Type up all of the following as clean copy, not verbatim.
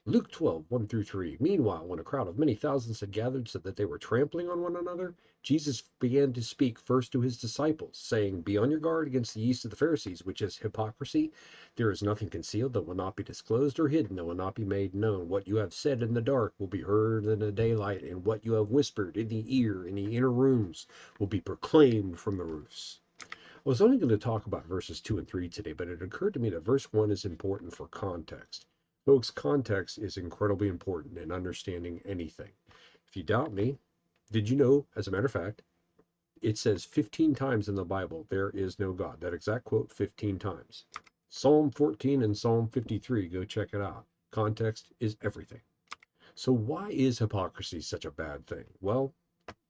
Luke 12, 1 through 3. Meanwhile, when a crowd of many thousands had gathered so that they were trampling on one another, Jesus began to speak first to his disciples, saying, be on your guard against the yeast of the Pharisees, which is hypocrisy. There is nothing concealed that will not be disclosed, or hidden that will not be made known. What you have said in the dark will be heard in the daylight, and what you have whispered in the ear in the inner rooms will be proclaimed from the roofs. I was only going to talk about verses 2 and 3 today, but it occurred to me that verse 1 is important for context. Folks, context is incredibly important in understanding anything. If you doubt me, did you know, as a matter of fact, it says 15 times in the Bible, there is no God. That exact quote, 15 times. Psalm 14 and Psalm 53, go check it out. Context is everything. So why is hypocrisy such a bad thing? Well,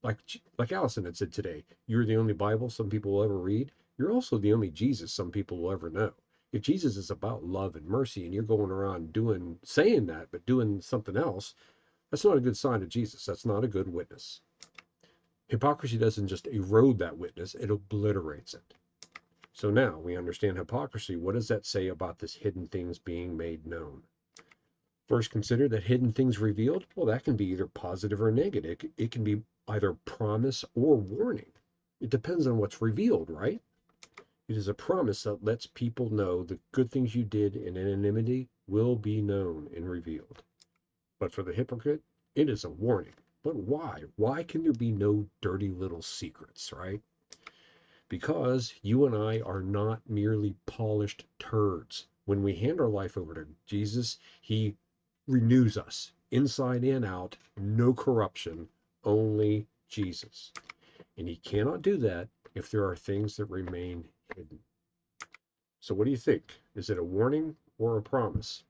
like Allison had said today, you're the only Bible some people will ever read. You're also the only Jesus some people will ever know. If Jesus is about love and mercy and you're going around saying that, but doing something else, that's not a good sign of Jesus. That's not a good witness. Hypocrisy doesn't just erode that witness, it obliterates it. So now we understand hypocrisy. What does that say about this hidden things being made known? First, consider that hidden things revealed, well, that can be either positive or negative. It can be either promise or warning. It depends on what's revealed, right? It is a promise that lets people know the good things you did in anonymity will be known and revealed. But for the hypocrite, it is a warning. But why? Why can there be no dirty little secrets, right? Because you and I are not merely polished turds. When we hand our life over to Jesus, he renews us inside and out, no corruption, only Jesus. And he cannot do that if there are things that remain hidden. So what do you think? Is it a warning or a promise?